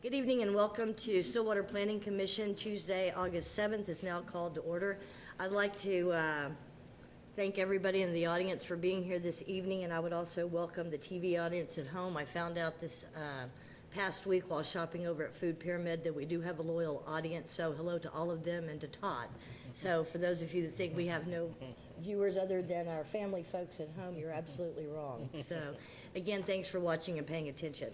Good evening and welcome to Stillwater Planning Commission. Tuesday, August 7th is now called to order. I'd like to thank everybody in the audience for being here this evening, and I would also welcome the TV audience at home. I found out this past week while shopping over at Food Pyramid that we do have a loyal audience, so hello to all of them and to Todd. So for those of you that think we have no viewers other than our family folks at home, you're absolutely wrong. So again, thanks for watching and paying attention.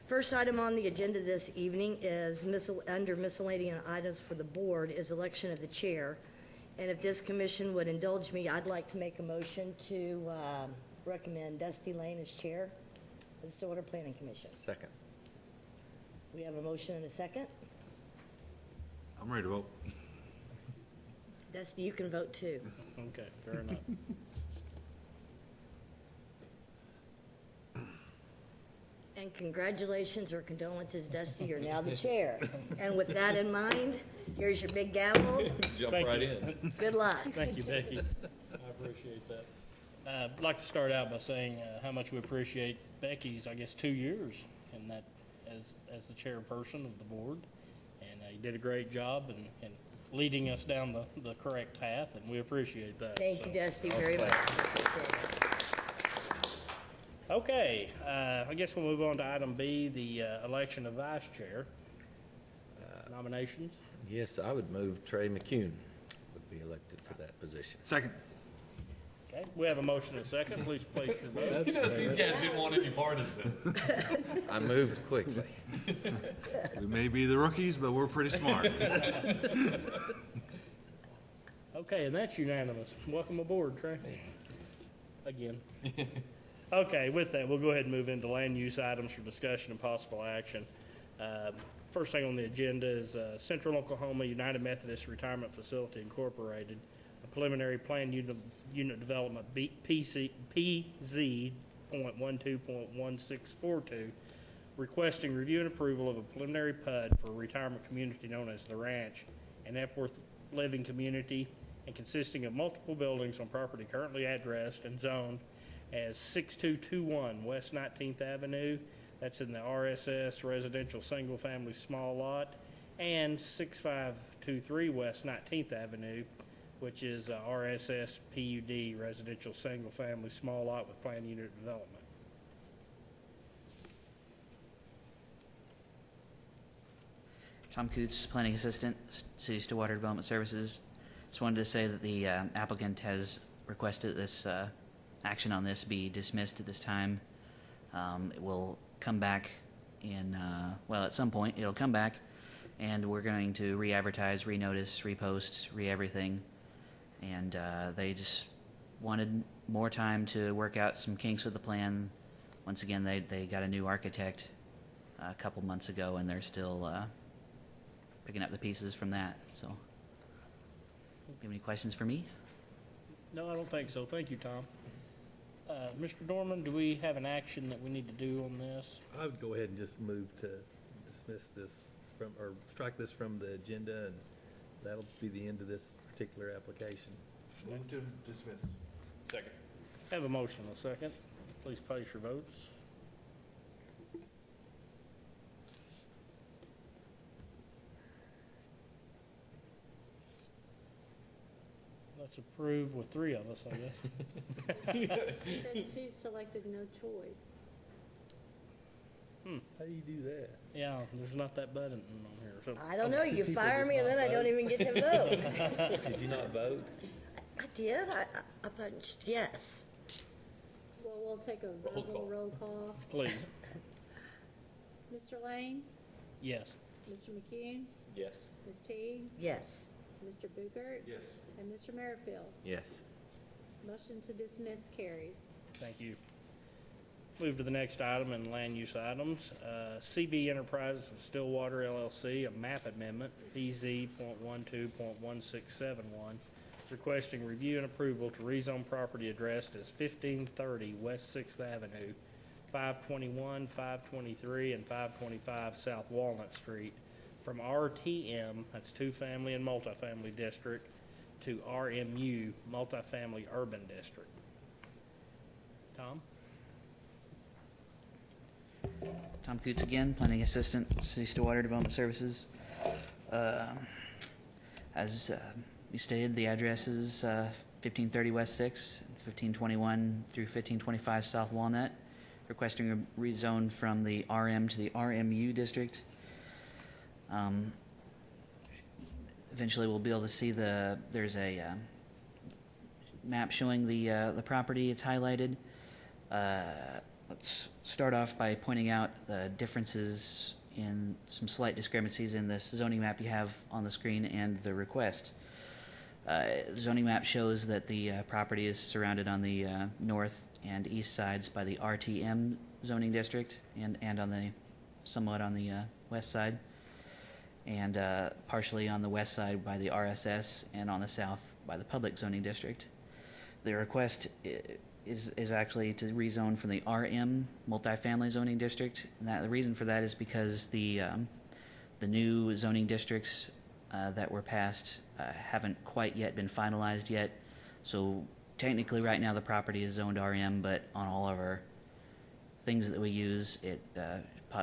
First item on the agenda this evening is under miscellaneous items for the board is election of the chair. And if this commission would indulge me, I'd like to make a motion to recommend Dusty Lane as chair of the Stillwater Planning Commission. Second. We have a motion and a second. I'm ready to vote. Dusty, you can vote too. Okay, fair enough. And congratulations or condolences, Dusty, you're now the chair. And with that in mind, here's your big gavel. Jump Thank right you. in. Good luck. Thank you, Becky. I appreciate that. I'd like to start out by saying how much we appreciate Becky's, 2 years in that as the chairperson of the board. And you did a great job in leading us down the correct path, and we appreciate that. Thank you, Dusty, very much. Appreciate it. Okay, I guess we'll move on to item B, the election of vice chair. Nominations? Yes, I would move Trey McCune would be elected to that position. Second. Okay, we have a motion and a second. Please place your vote. These guys didn't want any part of this. I moved quickly. We may be the rookies, but we're pretty smart. Okay, and that's unanimous. Welcome aboard, Trey. Again. Okay, with that, we'll go ahead and move into land use items for discussion and possible action. First thing on the agenda is Central Oklahoma United Methodist Retirement Facility Incorporated, a preliminary plan unit development PZ.12.1642, requesting review and approval of a preliminary PUD for a retirement community known as The Ranch, an Epworth living community, and consisting of multiple buildings on property currently addressed and zoned as 6221 West 19th Avenue, that's in the RSS Residential Single Family Small Lot, and 6523 West 19th Avenue, which is RSS PUD Residential Single Family Small Lot with planned unit development. Tom Coots, Planning Assistant, City Stillwater Development Services. Just wanted to say that the applicant has requested this action on this be dismissed at this time. It will come back at some point it'll come back, and we're going to re-advertise, re-notice, repost, re-everything. And they just wanted more time to work out some kinks with the plan. Once again, they got a new architect a couple months ago, and they're still picking up the pieces from that. So, do you have any questions for me? No, I don't think so. Thank you, Tom. Mr. Dorman, do we have an action that we need to do on this? I would go ahead and just move to dismiss this or strike this from the agenda, and that'll be the end of this particular application. Move to dismiss. Second. Have a motion and a second. Please place your votes. That's approved with 3 of us, I guess. Said 2 selected no choice. How do you do that? Yeah, there's not that button on here. So I don't know, you people fire just me and not then I don't vote. even get to vote. Did you not vote? I did, I punched yes. Well, we'll take a verbal roll call. please. Mr. Lane, Yes. Mr. McCune, Yes. Ms. Teague, Yes. Mr. Boogert, Yes. and Mr. Merrifield. Yes. Motion to dismiss carries. Thank you. Move to the next item in land use items. CB Enterprises of Stillwater LLC, a map amendment, PZ.12.1671, requesting review and approval to rezone property addressed as 1530 West 6th Avenue, 521, 523, and 525 South Walnut Street from RTM, that's two-family and multifamily district, to RMU, multifamily urban district. Tom? Tom Coots again, Planning Assistant, City Stillwater Development Services. As you stated, the address is 1530 West 6th, 1521 through 1525 South Walnut, requesting a rezone from the RM to the RMU district. Eventually, we'll be able to see there's a map showing the property. It's highlighted. Let's start off by pointing out the differences in some slight discrepancies in this zoning map you have on the screen and the request. The zoning map shows that the property is surrounded on the north and east sides by the RTM zoning district and on the somewhat on the west side, and partially on the west side by the RSS and on the south by the public zoning district. The request is actually to rezone from the RM multifamily zoning district. And the reason for that is because the new zoning districts that were passed haven't quite yet been finalized yet. So technically right now the property is zoned RM, but on all of our things that we use, it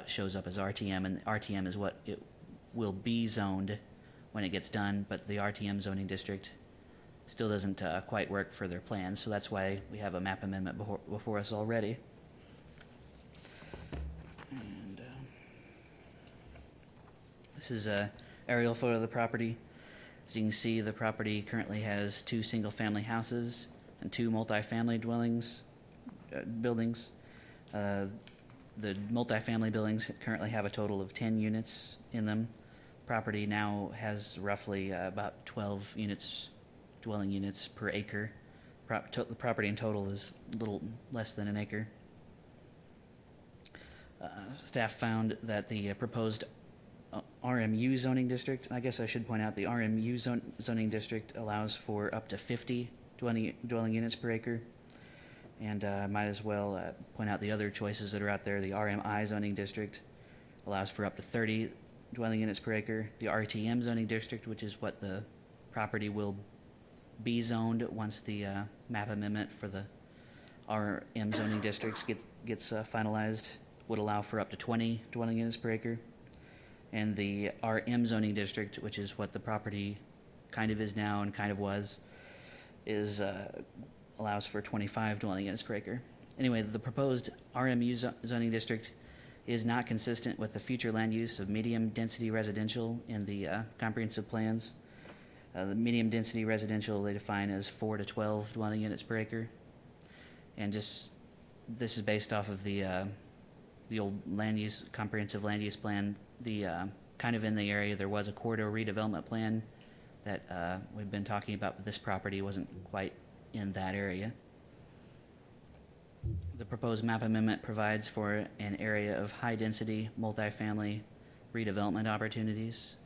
shows up as RTM, and RTM is what it will be zoned when it gets done, but the RTM zoning district still doesn't quite work for their plans, so that's why we have a map amendment before us already. And this is a aerial photo of the property. As you can see, the property currently has 2 single-family houses and 2 multifamily buildings. The multifamily buildings currently have a total of 10 units in them. Property now has roughly about 12 dwelling units per acre. The property in total is a little less than an acre. Staff found that the proposed RMU zoning district, I guess I should point out the RMU zoning district allows for up to 50 dwelling units per acre. And might as well point out the other choices that are out there. The RMI zoning district allows for up to 30 dwelling units per acre. The RTM zoning district, which is what the property will be zoned once the map amendment for the RM zoning districts gets finalized, would allow for up to 20 dwelling units per acre. And the RM zoning district, which is what the property kind of is now and kind of was, allows for 25 dwelling units per acre. Anyway, the proposed RMU zoning district is not consistent with the future land use of medium-density residential in the comprehensive plans. The medium-density residential they define as 4 to 12 dwelling units per acre. And this is based off of the old comprehensive land use plan. Kind of in the area, there was a corridor redevelopment plan that we've been talking about, but this property wasn't quite in that area. The proposed map amendment provides for an area of high-density multifamily redevelopment opportunities.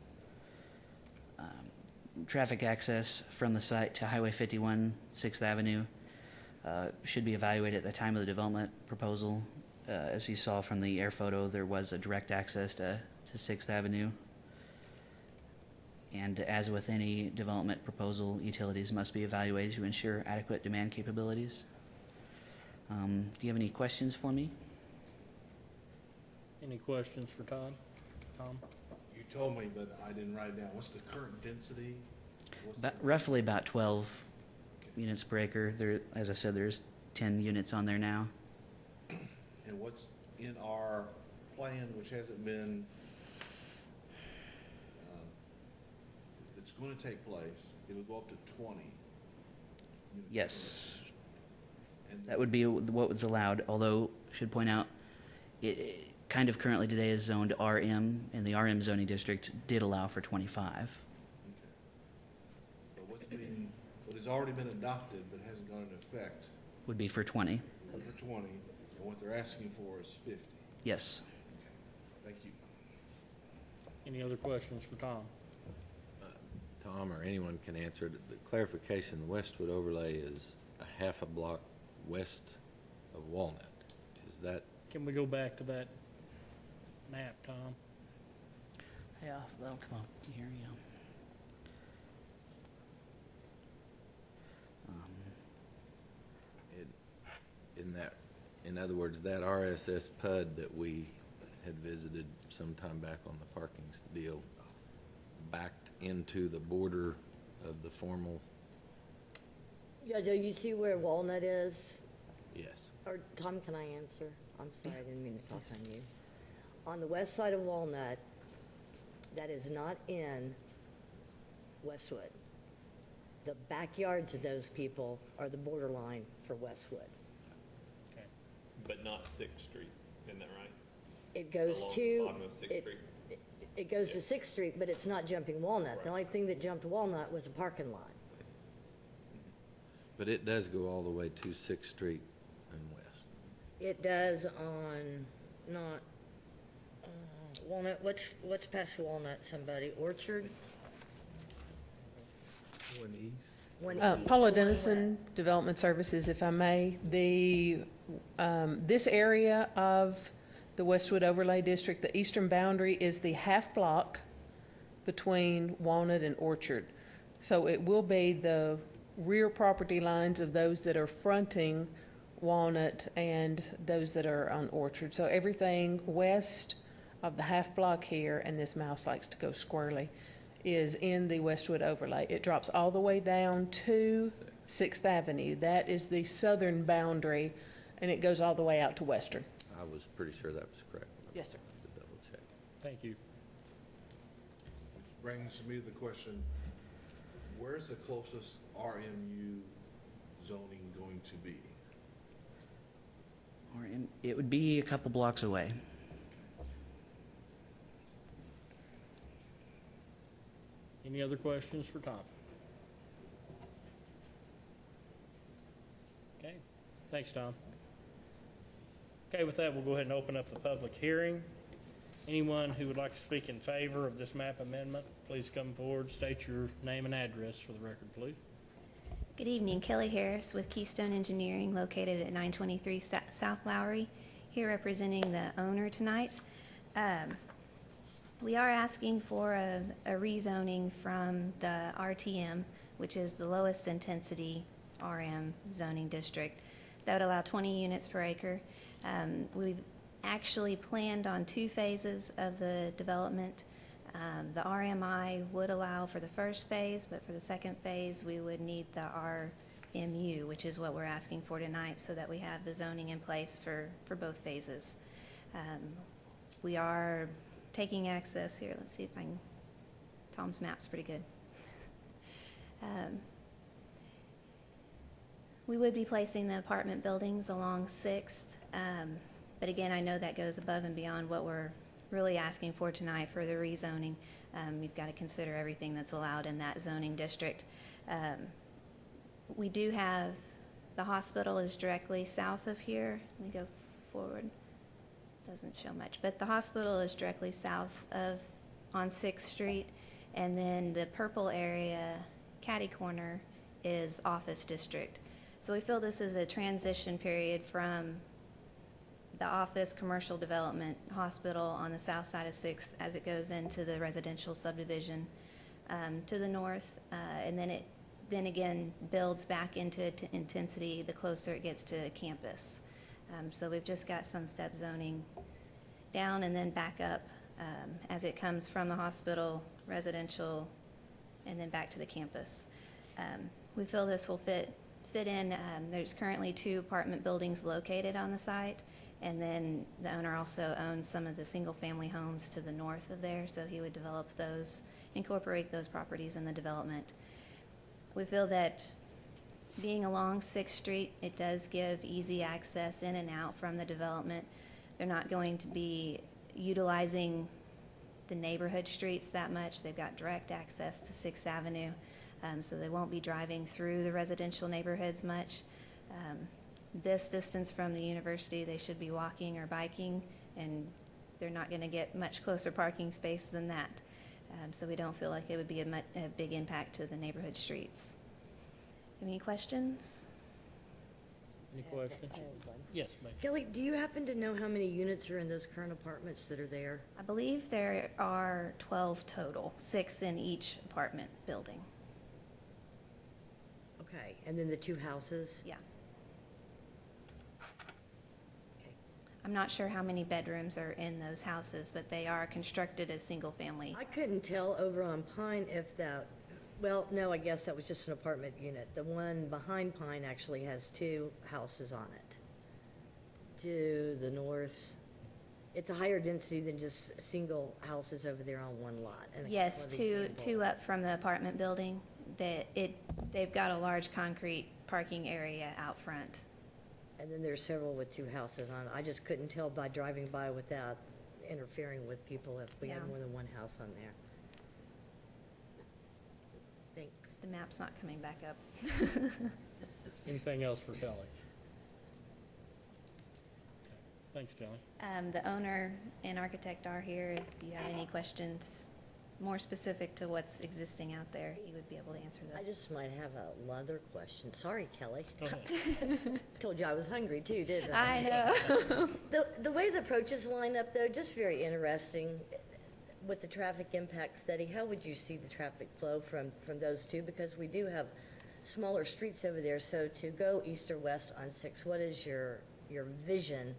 Traffic access from the site to Highway 51, 6th Avenue should be evaluated at the time of the development proposal. As you saw from the air photo, there was a direct access to 6th Avenue. And as with any development proposal, utilities must be evaluated to ensure adequate demand capabilities. Do you have any questions for me? Any questions for Todd? Tom? You told me, but I didn't write it down. What's the current density? Roughly about 12 units per acre. There, as I said, there's 10 units on there now. And what's in our plan, which hasn't been, it's going to take place, it'll go up to 20? Yes. And That would be what was allowed, although I should point out, it kind of currently today is zoned RM, and the RM zoning district did allow for 25. Okay. But what has already been adopted but hasn't gone into effect Would be for 20. for 20, and what they're asking for is 50. Yes. Thank you. Any other questions for Tom? Tom or anyone can answer it. The clarification, the Westwood overlay is a half a block west of Walnut. Is that, Can we go back to that map, Tom? Yeah, that'll come up here, yeah. in other words, that RSS PUD that we had visited sometime back on the parking deal backed into the border of the formal, Yeah, do you see where Walnut is? yes. Or, Tom, can I answer? I'm sorry, I didn't mean to talk on you. On the west side of Walnut, that is not in Westwood. The backyards of those people are the borderline for Westwood. Okay. But not Sixth Street, isn't that right? It goes Along the to. bottom of Sixth it- Street? It goes to Yeah. Sixth Street, but it's not jumping Walnut. The Right. only thing that jumped Walnut was a parking lot. But it does go all the way to Sixth Street and west. It does on, not, Walnut, what's past Walnut, somebody? Orchard? One east. One Paula east, one Dennison, Development Services, if I may. This area of the Westwood Overlay District, the eastern boundary is the half block between Walnut and Orchard. So it will be the rear property lines of those that are fronting Walnut and those that are on Orchard. So everything west of the half block here, and this mouse likes to go squirrely, is in the Westwood overlay. It drops all the way down to 6th Avenue. That is the southern boundary, and it goes all the way out to Western. I was pretty sure that was correct. Yes, sir. To double check. Thank you. Which brings me to the question, where's the closest RMU zoning going to be? It would be a couple blocks away. Any other questions for Tom? Okay, thanks, Tom. Okay, with that, we'll go ahead and open up the public hearing. Anyone who would like to speak in favor of this map amendment, please come forward, state your name and address for the record, please. Good evening, Kelly Harris with Keystone Engineering located at 923 South Lowry, here representing the owner tonight. We are asking for a rezoning from the RTM, which is the lowest intensity RM zoning district. That would allow 20 units per acre. We've actually planned on 2 phases of the development. The RMI would allow for the first phase, but for the second phase, we would need the RMU, which is what we're asking for tonight, so that we have the zoning in place for both phases. We are taking access here. Let's see if I can. Tom's map's pretty good. We would be placing the apartment buildings along 6th, but again, I know that goes above and beyond what we're really asking for tonight for the rezoning. You've got to consider everything that's allowed in that zoning district. We do have, the hospital is directly south of here. Let me go forward. Doesn't show much, but the hospital is directly south of, on 6th Street, and then the purple area, catty corner, is office district. So we feel this is a transition period from the office, commercial development, hospital on the south side of 6th as it goes into the residential subdivision to the north, and then it then again builds back into intensity the closer it gets to campus. So we've just got some step zoning down and then back up as it comes from the hospital, residential, and then back to the campus. We feel this will fit in. There's currently 2 apartment buildings located on the site, and then the owner also owns some of the single-family homes to the north of there, so he would develop those, incorporate those properties in the development. We feel that being along 6th Street, it does give easy access in and out from the development. They're not going to be utilizing the neighborhood streets that much. They've got direct access to 6th Avenue, so they won't be driving through the residential neighborhoods much. This distance from the university, they should be walking or biking, and they're not going to get much closer parking space than that. So we don't feel like it would be a big impact to the neighborhood streets. Any questions? Any questions? Yes, ma'am. Kelly, do you happen to know how many units are in those current apartments that are there? I believe there are 12 total, 6 in each apartment building. Okay, and then the 2 houses? Yeah. I'm not sure how many bedrooms are in those houses, but they are constructed as single-family. I couldn't tell over on Pine if that, well, no, I guess that was just an apartment unit. The one behind Pine actually has two houses on it. To the north, it's a higher density than just single houses over there on one lot. And a Yes, couple of two examples. up from the apartment building, they've got a large concrete parking area out front. And then there's several with two houses on it. I just couldn't tell by driving by without interfering with people if we had Yeah. more than one house on there. Think. The map's not coming back up. Anything else for Kelly? Okay. Thanks, Kelly. The owner and architect are here. If you have any questions more specific to what's existing out there, he would be able to answer I those. just might have a other question. Sorry, Kelly. Go ahead. Told you I was hungry too, didn't I? I know. The way the approaches line up, though, just very interesting. With the traffic impact study, how would you see the traffic flow from those two? Because we do have smaller streets over there, so to go east or west on 6, what is your vision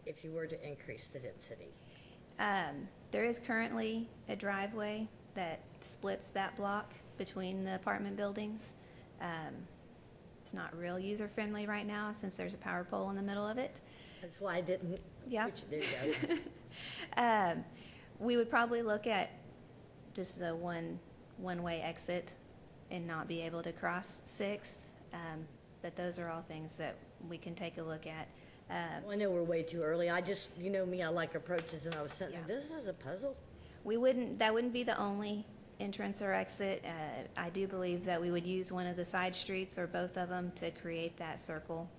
if you were to increase the density? There is currently a driveway that splits that block between the apartment buildings. It's not real user-friendly right now since there's a power pole in the middle of it. That's why I didn't. Yeah. There you go. We would probably look at just a one-way exit and not be able to cross 6th. But those are all things that we can take a look at. Well, I know we're way too early. I just, you know me, I like approaches, and I was sitting there, Yeah. this is a puzzle. That wouldn't be the only entrance or exit. I do believe that we would use one of the side streets or both of them to create that circle.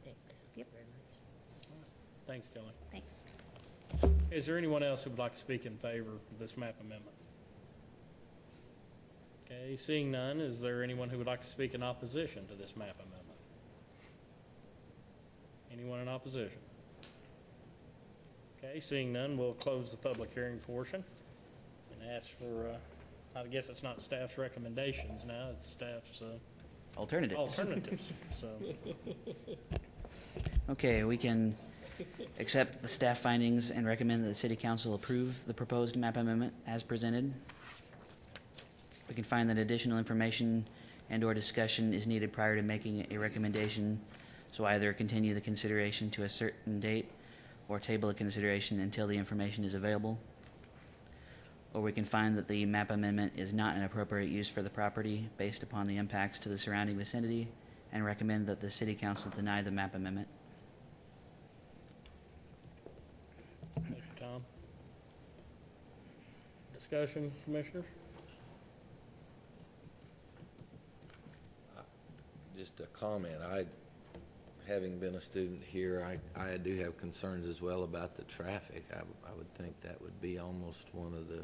Thanks. Yep. Very much. Thanks, Kelly. Thanks. Is there anyone else who would like to speak in favor of this map amendment? Okay, seeing none, is there anyone who would like to speak in opposition to this map amendment? Anyone in opposition? Okay, seeing none, we'll close the public hearing portion and ask for, I guess it's not staff's recommendations now, it's staff's Alternative. alternatives, so. Okay, we can accept the staff findings and recommend that the city council approve the proposed map amendment as presented. We can find that additional information and/or discussion is needed prior to making a recommendation, so either continue the consideration to a certain date or table the consideration until the information is available. Or we can find that the map amendment is not an appropriate use for the property based upon the impacts to the surrounding vicinity and recommend that the city council deny the map amendment. Thank you, Tom. Discussion, commissioners? Just a comment. Having been a student here, I do have concerns as well about the traffic. I would think that would be almost one of the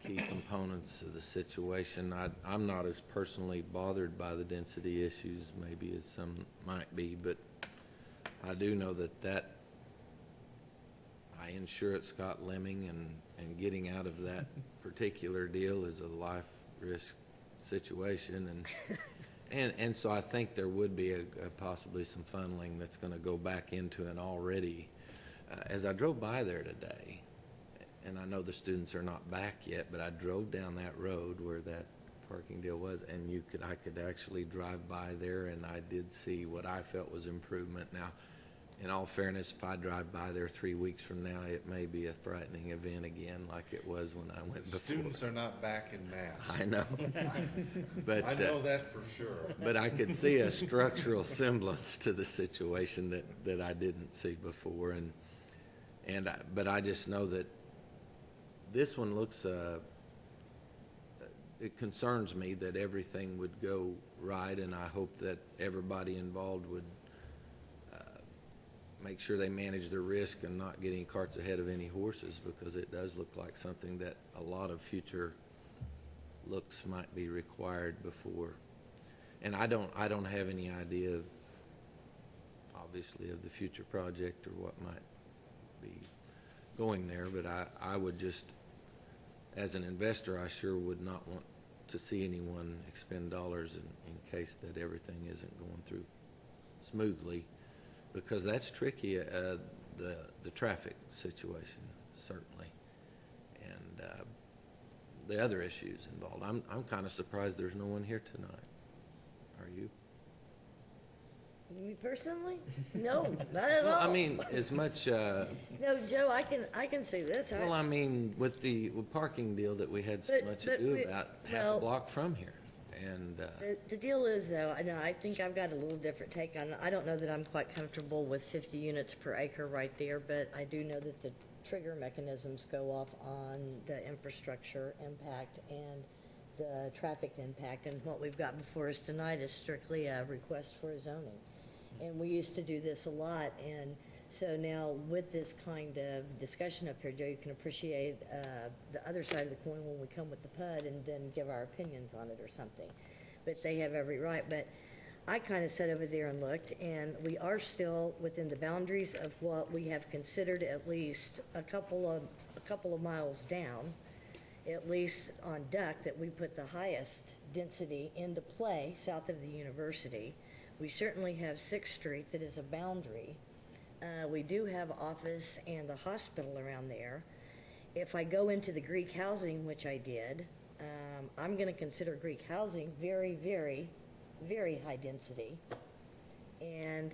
key components of the situation. I'm not as personally bothered by the density issues maybe as some might be, but I do know that I insure at Scott Lemming, and getting out of that particular deal is a life risk situation, and so I think there would be possibly some funneling that's going to go back into an already. As I drove by there today, and I know the students are not back yet, but I drove down that road where that parking deal was, and I could actually drive by there, and I did see what I felt was improvement. Now, in all fairness, if I drive by there 3 weeks from now, it may be a frightening event again, like it was when I went before. Students are not back in mass. I know, but I know that for sure. but I could see a structural semblance to the situation that I didn't see before, but I just know that this one looks. It concerns me that everything would go right, and I hope that everybody involved would make sure they manage their risk and not get any carts ahead of any horses, because it does look like something that a lot of future looks might be required before. And I don't have any idea of, obviously, of the future project or what might be going there, but I would just, as an investor, I sure would not want to see anyone expend dollars in case that everything isn't going through smoothly, because that's tricky, the traffic situation, certainly. And the other issues involved. I'm kind of surprised there's no one here tonight. Are you? Me personally? No, not at all. Well, I mean, as much, No, Joe, I can say this. well, I mean, with the parking deal that we had so But- much but ado we- about, half well- a block from here. And, The deal is, though, I think I've got a little different take on it. I don't know that I'm quite comfortable with 50 units per acre right there, but I do know that the trigger mechanisms go off on the infrastructure impact and the traffic impact. And what we've got before us tonight is strictly a request for zoning. And we used to do this a lot, and so now with this kind of discussion up here, Joe, you can appreciate the other side of the coin when we come with the PUD and then give our opinions on it or something. But they have every right. But I kind of sat over there and looked, and we are still within the boundaries of what we have considered at least a couple of miles down, at least on Duck, that we put the highest density into play south of the university. We certainly have 6th Street that is a boundary. We do have office and the hospital around there. If I go into the Greek housing, which I did, I'm going to consider Greek housing very, very, very high density. And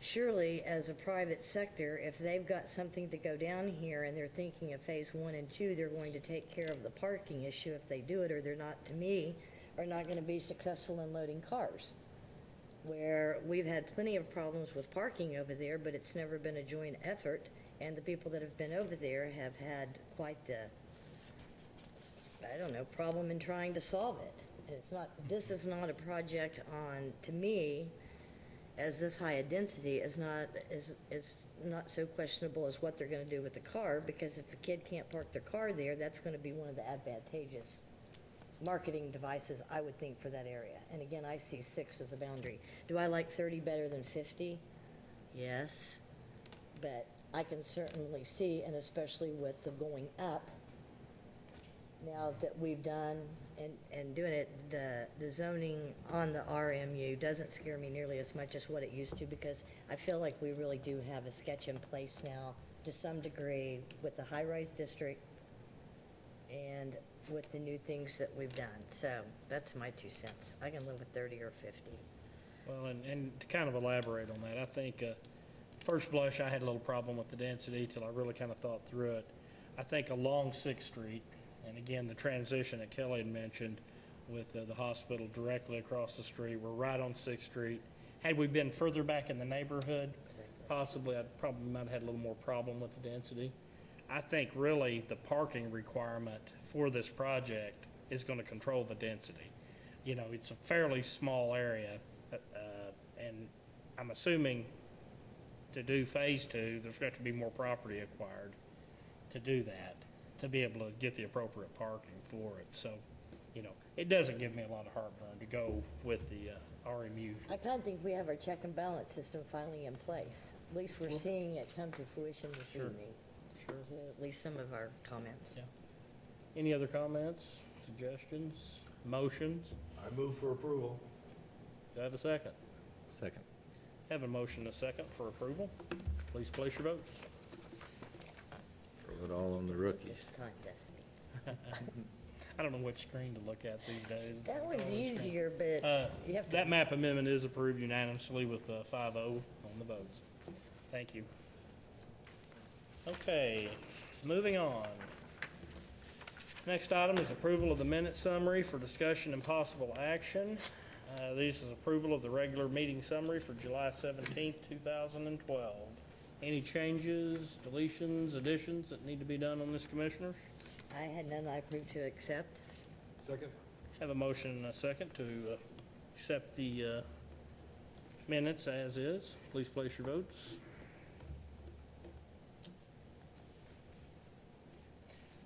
surely, as a private sector, if they've got something to go down here and they're thinking of phase 1 and 2, they're going to take care of the parking issue if they do it, or they're not, to me, are not going to be successful in loading cars. Where we've had plenty of problems with parking over there, but it's never been a joint effort, and the people that have been over there have had quite the, I don't know, problem in trying to solve it. And this is not a project on, to me, as this high a density is not so questionable as what they're gonna do with the car, because if the kid can't park their car there, that's gonna be one of the advantageous marketing devices, I would think, for that area. And again, I see 6 as a boundary. Do I like 30 better than 50? Yes. But I can certainly see, and especially with the going up, now that we've done and doing it, the zoning on the RMU doesn't scare me nearly as much as what it used to, because I feel like we really do have a sketch in place now to some degree with the high-rise district and with the new things that we've done. So that's my 2 cents. I can live with 30 or 50. Well, and to kind of elaborate on that, I think, first blush, I had a little problem with the density till I really kind of thought through it. I think along 6th Street, and again, the transition that Kelly had mentioned with the hospital directly across the street, we're right on 6th Street. Had we been further back in the neighborhood, possibly I'd probably might have had a little more problem with the density. I think really the parking requirement for this project is going to control the density. You know, it's a fairly small area, and I'm assuming to do phase 2, there's got to be more property acquired to do that, to be able to get the appropriate parking for it. So, you know, it doesn't give me a lot of heartburn to go with the RMU. I kind of think we have our check and balance system finally in place. At least we're seeing it come to fruition this Sure. evening. Sure. So at least some of our comments. Yeah. Any other comments, suggestions, motions? I move for approval. Do I have a second? second. Have a motion and a second for approval. Please place your votes. Throw it all on the rookies. This time, Destiny. I don't know which screen to look at these days. It's That like one's all these screens. easier, but you have to. That map amendment is approved unanimously with 5-0 on the votes. Thank you. Okay, moving on. Next item is approval of the minute summary for discussion and possible action. This is approval of the regular meeting summary for July 17th, 2012. Any changes, deletions, additions that need to be done on this, Commissioners? I had none I approved to accept. Second? Have a motion and a second to accept the minutes as is. Please place your votes.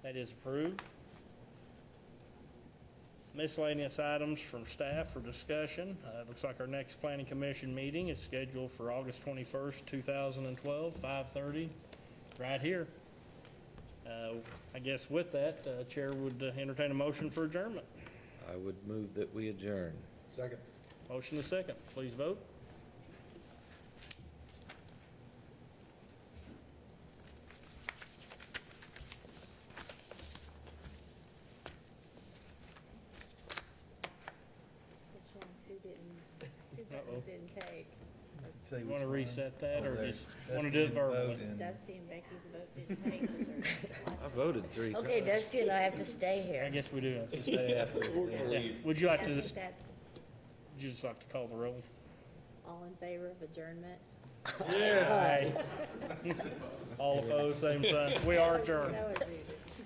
That is approved. Miscellaneous items from staff for discussion. It looks like our next planning commission meeting is scheduled for August 21st, 2012, 5:30, right here. I guess with that, Chair would entertain a motion for adjournment. I would move that we adjourn. Second. Motion is second. Please vote. Uh-oh. didn't take. Say You which want to one? reset that, Oh, or there. just Dusty want to do it didn't vote verbally? and- Dusty and Becky's vote didn't take. but they're- I voted 3 times. Okay, Dusty and I have to stay I here. guess we do. have to Stay stay. after. Yeah. Would you like I to think just, that's would you just like to call the roll? all in favor of adjournment. Yes. All opposed, same sign. We are adjourned. That was easy.